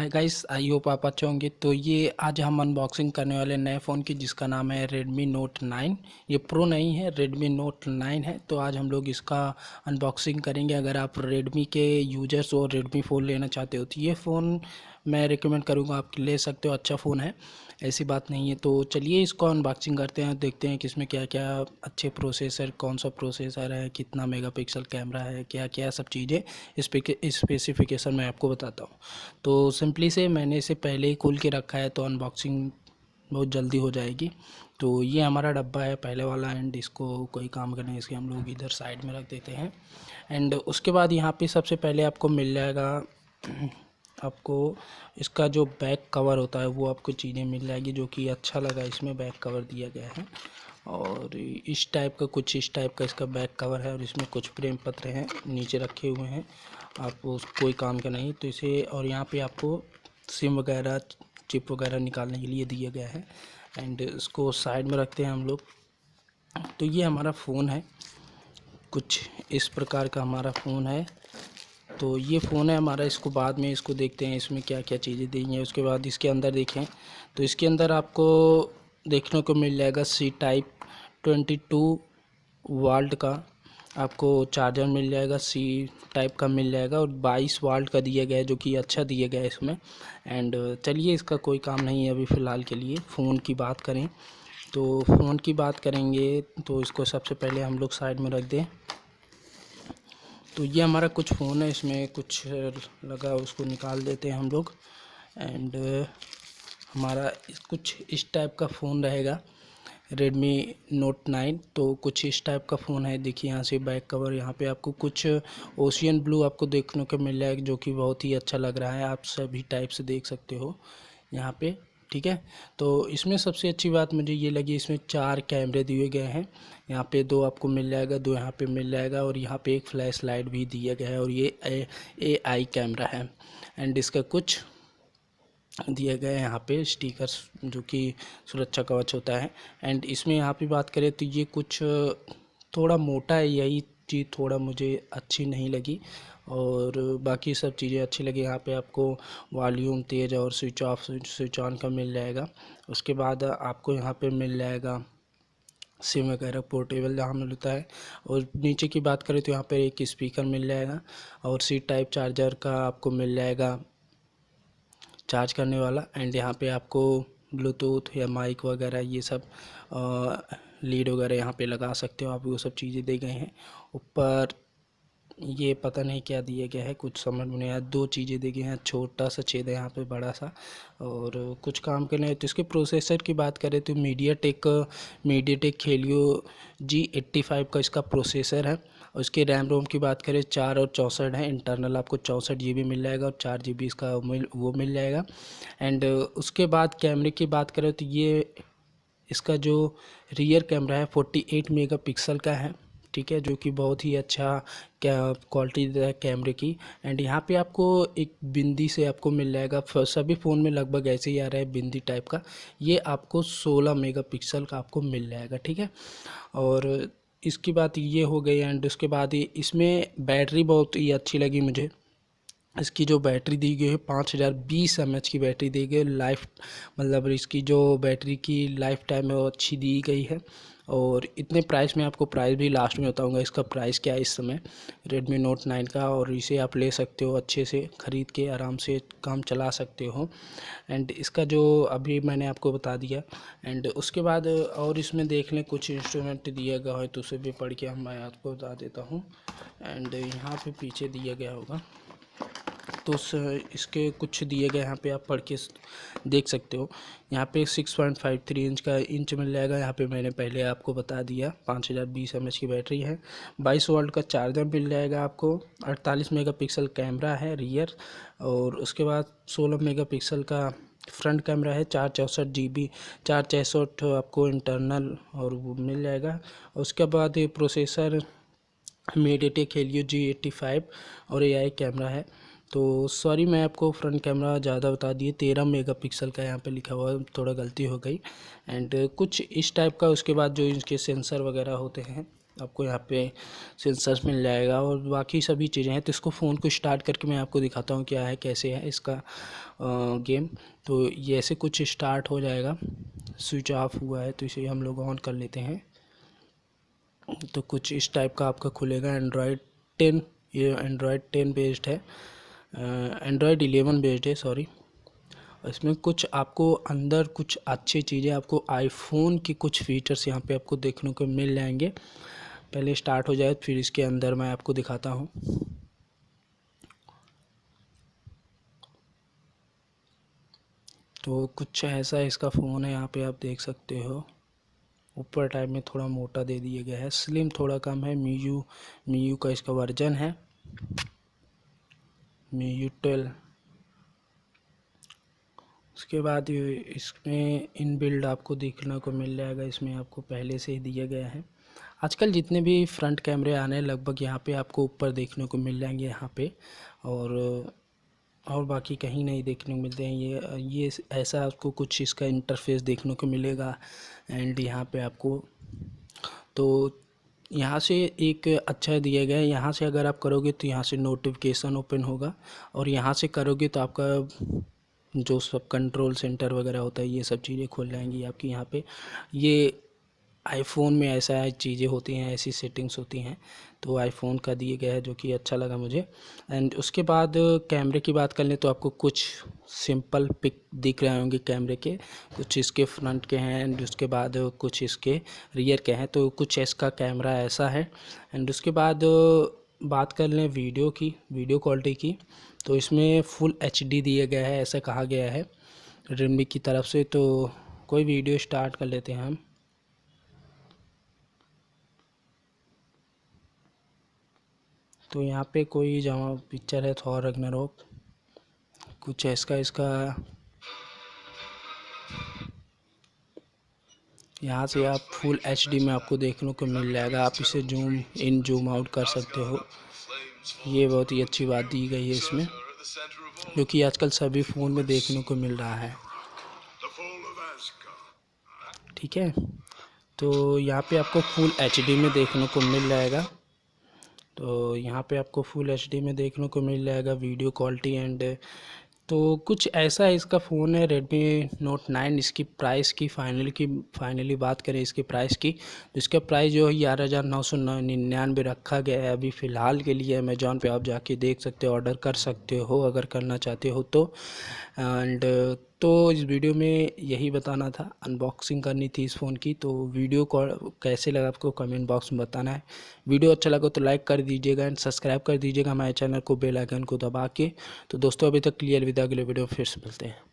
Hi guys, I hope आप अच्छे होंगे। तो ये आज हम अनबॉक्सिंग करने वाले नए फ़ोन की, जिसका नाम है Redmi Note 9। ये प्रो नहीं है, Redmi Note 9 है। तो आज हम लोग इसका अनबॉक्सिंग करेंगे। अगर आप Redmi के यूजर्स और Redmi फ़ोन लेना चाहते हो तो ये फ़ोन मैं रिकमेंड करूँगा, आप ले सकते हो। अच्छा फ़ोन है, ऐसी बात नहीं है। तो चलिए इसको अनबॉक्सिंग करते हैं, देखते हैं कि इसमें क्या क्या अच्छे प्रोसेसर, कौन सा प्रोसेसर है, कितना मेगापिक्सल कैमरा है, क्या क्या सब चीज़ें स्पेसिफिकेशन मैं आपको बताता हूँ। तो सिंपली से मैंने इसे पहले ही खोल के रखा है, तो अनबॉक्सिंग बहुत जल्दी हो जाएगी। तो ये हमारा डब्बा है पहले वाला, एंड इसको कोई काम करने इसके हम लोग इधर साइड में रख देते हैं। एंड उसके बाद यहाँ पे सबसे पहले आपको मिल जाएगा, आपको इसका जो बैक कवर होता है वो आपको चीज़ें मिल जाएगी, जो कि अच्छा लगा। इसमें बैक कवर दिया गया है और इस टाइप का इसका बैक कवर है, और इसमें कुछ प्रेम पत्र हैं नीचे रखे हुए हैं। आप कोई काम का नहीं, तो इसे और यहाँ पे आपको सिम वगैरह, चिप वगैरह निकालने के लिए दिया गया है। एंड इसको साइड में रखते हैं हम लोग। तो ये हमारा फ़ोन है, कुछ इस प्रकार का हमारा फ़ोन है। तो ये फ़ोन है हमारा। इसको बाद में इसको देखते हैं इसमें क्या क्या चीज़ें दी हैं। उसके बाद इसके अंदर देखें तो इसके अंदर आपको देखने को मिल जाएगा C टाइप 22 वाल्ट का आपको चार्जर मिल जाएगा। C टाइप का मिल जाएगा, और 22 वाल्ट का दिया गया है, जो कि अच्छा दिया गया है इसमें। एंड चलिए, इसका कोई काम नहीं है अभी फ़िलहाल के लिए। फ़ोन की बात करें तो फ़ोन की बात करेंगे तो इसको सबसे पहले हम लोग साइड में रख दें। तो ये हमारा कुछ फ़ोन है, इसमें कुछ लगा, उसको निकाल देते हैं हम लोग। एंड हमारा कुछ इस टाइप का फ़ोन रहेगा, Redmi Note 9। तो कुछ इस टाइप का फ़ोन है। देखिए यहाँ से बैक कवर, यहाँ पे आपको कुछ ओशियन ब्लू आपको देखने को मिल जाएगा, जो कि बहुत ही अच्छा लग रहा है। आप सभी टाइप से देख सकते हो यहाँ पे, ठीक है। तो इसमें सबसे अच्छी बात मुझे ये लगी, इसमें 4 कैमरे दिए गए हैं। यहाँ पे 2 आपको मिल जाएगा, 2 यहाँ पे मिल जाएगा, और यहाँ पे एक फ्लैश लाइट भी दिया गया है, और ये AI कैमरा है। एंड इसका कुछ दिए गए हैं यहाँ पे स्टिकर्स, जो कि सुरक्षा कवच होता है। एंड इसमें यहाँ पे बात करें तो ये कुछ थोड़ा मोटा है, यही चीज़ थोड़ा मुझे अच्छी नहीं लगी, और बाकी सब चीज़ें अच्छी लगी। यहाँ पे आपको वॉल्यूम, तेज़ और स्विच ऑफ स्विच ऑन का मिल जाएगा। उसके बाद आपको यहाँ पे मिल जाएगा सिम वगैरह पोर्टेबल जहाँ मिलता है। और नीचे की बात करें तो यहाँ पर एक स्पीकर मिल जाएगा, और C टाइप चार्जर का आपको मिल जाएगा चार्ज करने वाला। एंड यहाँ पे आपको ब्लूटूथ या माइक वगैरह ये सब लीड वगैरह यहाँ पे लगा सकते हो आप, वो सब चीज़ें दी गई हैं। ऊपर ये पता नहीं क्या दिया गया है, कुछ समझ में नहीं आया। 2 चीज़ें दी गई हैं, छोटा सा छेद है यहाँ पे, बड़ा सा, और कुछ काम के लिए। तो इसके प्रोसेसर की बात करें तो मीडियाटेक हेलियो G85 का इसका प्रोसेसर है। और इसके रैम रोम की बात करें 4 और 64 है। इंटरनल आपको 64 GB मिल जाएगा, और 4 GB इसका वो मिल जाएगा। एंड उसके बाद कैमरे की बात करें तो ये इसका जो रियर कैमरा है 48 मेगापिक्सल का है, ठीक है, जो कि बहुत ही अच्छा क्वालिटी देता है कैमरे की। एंड यहाँ पे आपको एक बिंदी से आपको मिल जाएगा, सभी फ़ोन में लगभग ऐसे ही आ रहा है बिंदी टाइप का। ये आपको 16 मेगापिक्सल का आपको मिल जाएगा, ठीक है। और इसकी बात ये हो गई। एंड उसके बाद इसमें बैटरी बहुत ही अच्छी लगी मुझे। इसकी जो बैटरी दी गई है 5020 mAh की बैटरी दी गई है। लाइफ मतलब इसकी जो बैटरी की लाइफ टाइम है वो अच्छी दी गई है। और इतने प्राइस में, आपको प्राइस भी लास्ट में बताऊंगा इसका प्राइस क्या है इस समय Redmi Note 9 का। और इसे आप ले सकते हो, अच्छे से ख़रीद के आराम से काम चला सकते हो। एंड इसका जो अभी मैंने आपको बता दिया। एंड उसके बाद और इसमें देख लें, कुछ इंस्ट्रूमेंट दिया गया है, तो उसे भी पढ़ के मैं आपको बता देता हूँ। एंड यहाँ पे पीछे दिया गया होगा, तो इसके कुछ दिए गए यहाँ पे आप पढ़ के देख सकते हो। यहाँ पे 6.53 इंच का मिल जाएगा। यहाँ पे मैंने पहले आपको बता दिया 5020 mAh की बैटरी है। 22 वोल्ट का चार्जर मिल जाएगा आपको। 48 मेगापिक्सल कैमरा है रियर, और उसके बाद 16 मेगापिक्सल का फ्रंट कैमरा है। 464 आपको इंटरनल और वो मिल जाएगा। उसके बाद ये प्रोसेसर मीडियाटेक हेलियो G85 और AI कैमरा है। तो सॉरी, मैं आपको फ्रंट कैमरा ज़्यादा बता दिए, 13 मेगापिक्सल का यहाँ पे लिखा हुआ है, थोड़ा गलती हो गई। एंड कुछ इस टाइप का। उसके बाद जो इनके सेंसर वगैरह होते हैं आपको यहाँ पे सेंसर्स मिल जाएगा और बाकी सभी चीज़ें हैं। तो इसको फ़ोन को स्टार्ट करके मैं आपको दिखाता हूँ क्या है, कैसे है इसका गेम। तो ये ऐसे कुछ स्टार्ट हो जाएगा, स्विच ऑफ हुआ है तो इसे हम लोग ऑन कर लेते हैं। तो कुछ इस टाइप का आपका खुलेगा। एंड्रॉयड 10, ये एंड्रॉयड 10 बेस्ड है, एंड्रॉयड 11 बेस्ड है, सॉरी। इसमें कुछ आपको अंदर कुछ अच्छी चीज़ें, आपको आईफोन के कुछ फीचर्स यहाँ पे आपको देखने को मिल जाएंगे। पहले स्टार्ट हो जाए फिर इसके अंदर मैं आपको दिखाता हूँ। तो कुछ ऐसा इसका फ़ोन है, यहाँ पे आप देख सकते हो। ऊपर टाइप में थोड़ा मोटा दे दिया गया है, स्लिम थोड़ा कम है। मीयू का इसका वर्जन है मीयू 12। उसके बाद इसमें इनबिल्ड आपको देखने को मिल जाएगा, इसमें आपको पहले से ही दिया गया है। आजकल जितने भी फ्रंट कैमरे आने हैं लगभग यहाँ पे आपको ऊपर देखने को मिल जाएंगे यहाँ पे, और बाकी कहीं नहीं देखने को मिलते हैं। ये ऐसा आपको कुछ इसका इंटरफेस देखने को मिलेगा। एंड यहाँ पे आपको तो यहाँ से एक अच्छा दिया गया है, यहाँ से अगर आप करोगे तो यहाँ से नोटिफिकेशन ओपन होगा, और यहाँ से करोगे तो आपका जो सब कंट्रोल सेंटर वगैरह होता है ये सब चीज़ें खुल जाएंगी आपकी यहाँ पे। ये आईफोन में ऐसा चीज़ें होती हैं, ऐसी सेटिंग्स होती हैं, तो आईफोन का दिए गया है जो कि अच्छा लगा मुझे। एंड उसके बाद कैमरे की बात कर लें तो आपको कुछ सिंपल पिक दिख रहे होंगे कैमरे के, कुछ इसके फ्रंट के हैं एंड उसके बाद कुछ इसके रियर के हैं। तो कुछ इसका कैमरा ऐसा है। एंड उसके बाद बात कर लें वीडियो क्वालिटी की, तो इसमें फुल एचडी दिया गया है, ऐसा कहा गया है रेडमी की तरफ से। तो कोई वीडियो स्टार्ट कर लेते हैं हम। तो यहाँ पे कोई जहाँ पिक्चर है थॉर रैग्नारोक, कुछ इसका यहाँ से आप फुल एचडी में आपको देखने को मिल जाएगा। आप इसे जूम इन जूम आउट कर सकते हो। ये बहुत ही अच्छी बात दी गई है इसमें, जो कि आजकल सभी फ़ोन में देखने को मिल रहा है। ठीक है, तो यहाँ पे आपको फुल एचडी में देखने को मिल जाएगा। तो यहाँ पे आपको फुल एचडी में देखने को मिल जाएगा वीडियो क्वालिटी। एंड तो कुछ ऐसा है इसका फ़ोन है Redmi Note 9। इसकी प्राइस की फाइनली बात करें इसकी प्राइस की, तो इसका प्राइस जो है 11,999 रखा गया है अभी फ़िलहाल के लिए। अमेज़ॉन पे आप जाके देख सकते हो, ऑर्डर कर सकते हो अगर करना चाहते हो तो। एंड तो इस वीडियो में यही बताना था, अनबॉक्सिंग करनी थी इस फ़ोन की। तो वीडियो को कैसे लगा आपको कमेंट बॉक्स में बताना है। वीडियो अच्छा लगा तो लाइक कर दीजिएगा एंड सब्सक्राइब कर दीजिएगा हमारे चैनल को बेल आइकन को दबा के। तो दोस्तों अभी तक क्लियर, विदा, अगले वीडियो में फिर से मिलते हैं।